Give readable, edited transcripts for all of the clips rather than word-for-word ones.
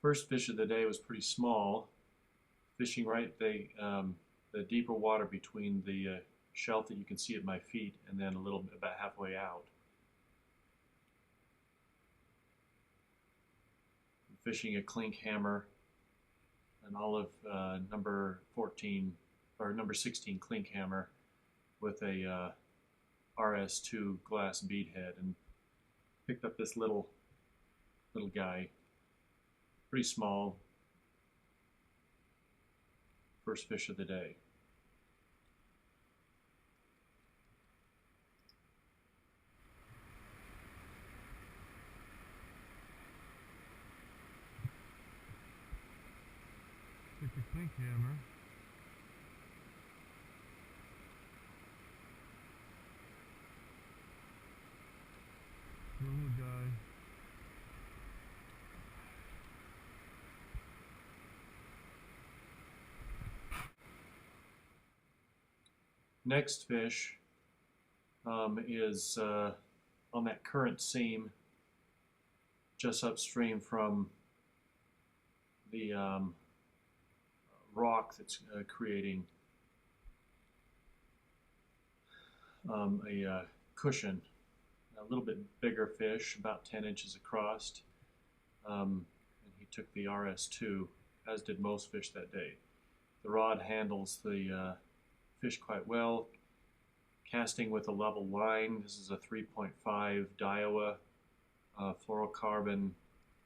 First fish of the day was pretty small, fishing right the deeper water between the shelf that you can see at my feet and then a little bit about halfway out. Fishing a clink hammer, an olive number 14 or number 16 clink hammer with a RS2 glass bead head, and picked up this little guy, pretty small. First fish of the day. Take the clink hammer. Little guy. Next fish is on that current seam just upstream from the rock that's creating a cushion. A little bit bigger fish, about 10 inches across, and he took the RS2, as did most fish that day. The rod handles the fish quite well, casting with a level line. This is a 3.5 Daiwa fluorocarbon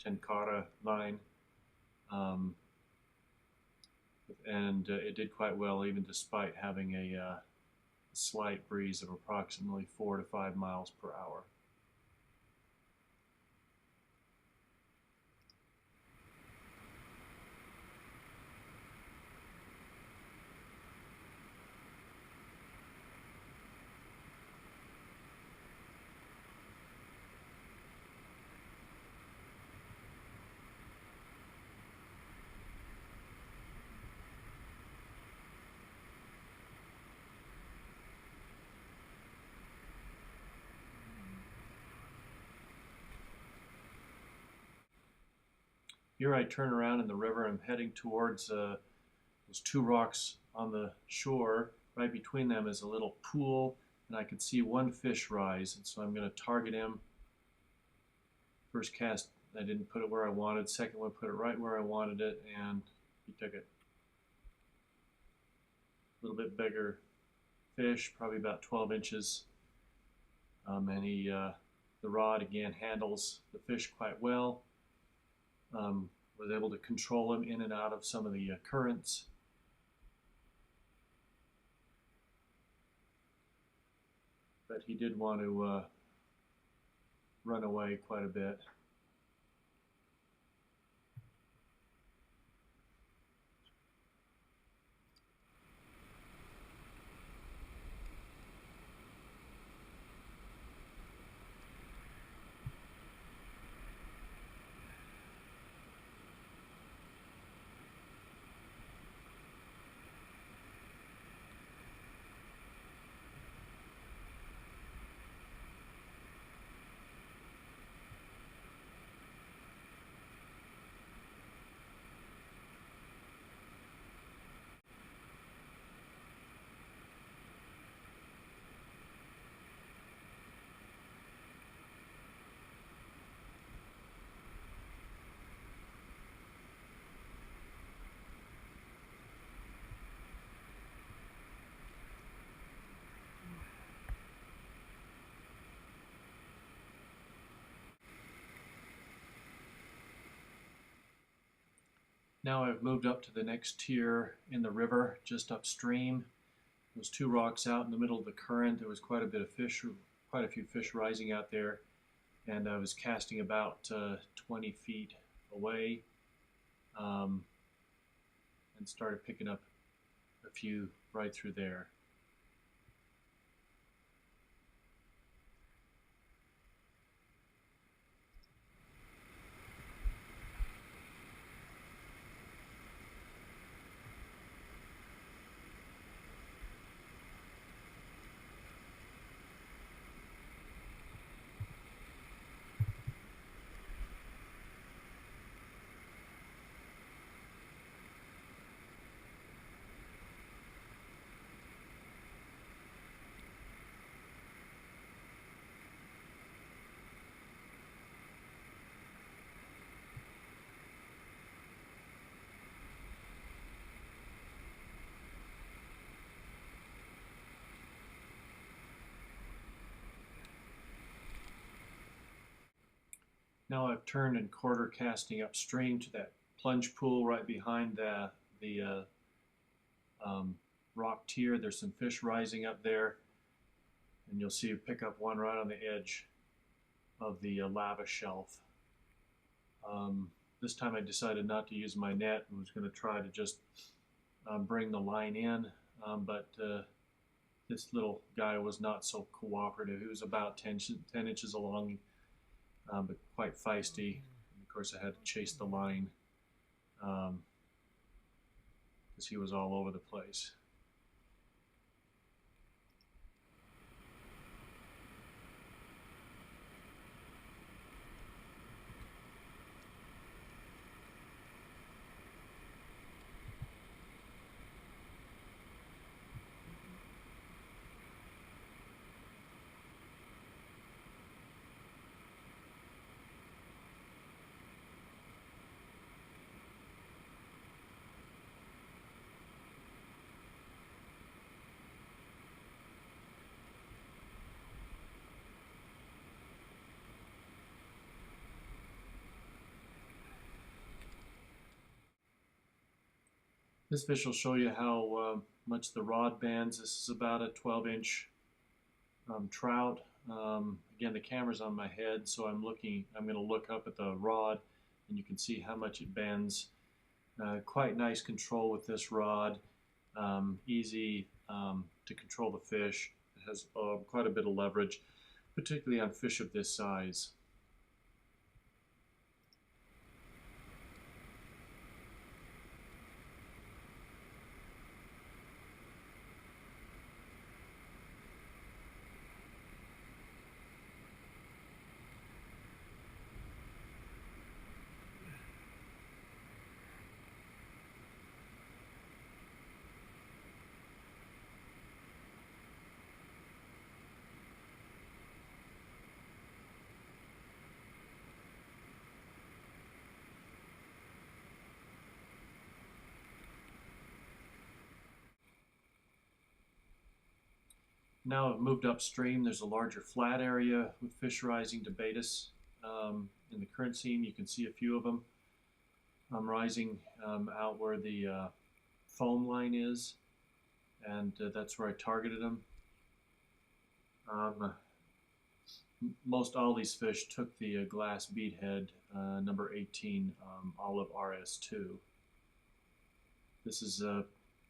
Tenkara line, and it did quite well even despite having a slight breeze of approximately 4 to 5 miles per hour. Here I turn around in the river. I'm heading towards those two rocks on the shore. Right between them is a little pool, and I can see one fish rise, and so I'm going to target him. First cast, I didn't put it where I wanted. Second one, put it right where I wanted it, and he took it. A little bit bigger fish, probably about 12 inches, and the rod again handles the fish quite well. Was able to control him in and out of some of the currents. But he did want to run away quite a bit. Now I've moved up to the next tier in the river, just upstream. Those two rocks out in the middle of the current. There was quite a bit of fish, quite a few fish rising out there, and I was casting about 20 feet away, and started picking up a few right through there. Now I've turned and quarter casting upstream to that plunge pool right behind the rock tier. There's some fish rising up there, and you'll see you pick up one right on the edge of the lava shelf. This time I decided not to use my net and was going to try to just bring the line in, but this little guy was not so cooperative. He was about 10 inches long, but quite feisty. And of course, I had to chase the line because he was all over the place. This fish will show you how much the rod bends. This is about a 12-inch trout. Again, the camera's on my head, so I'm going to look up at the rod, and you can see how much it bends. Quite nice control with this rod. Easy to control the fish. It has quite a bit of leverage, particularly on fish of this size. Now I've moved upstream. There's a larger flat area with fish rising to bait us. In the current scene, you can see a few of them rising out where the foam line is, and that's where I targeted them. Most all these fish took the glass beadhead number 18 olive RS2. This is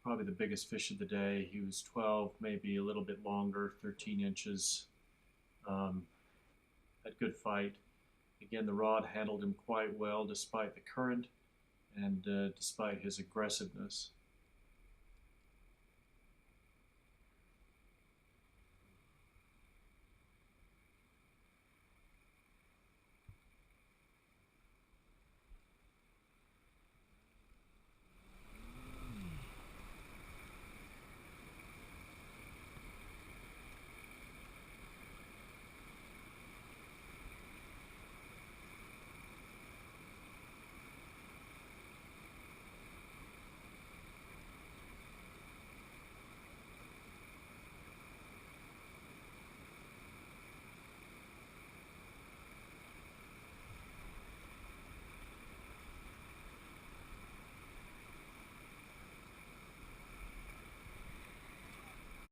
probably the biggest fish of the day. He was 12, maybe a little bit longer, 13 inches. Had good fight. Again, the rod handled him quite well despite the current and despite his aggressiveness.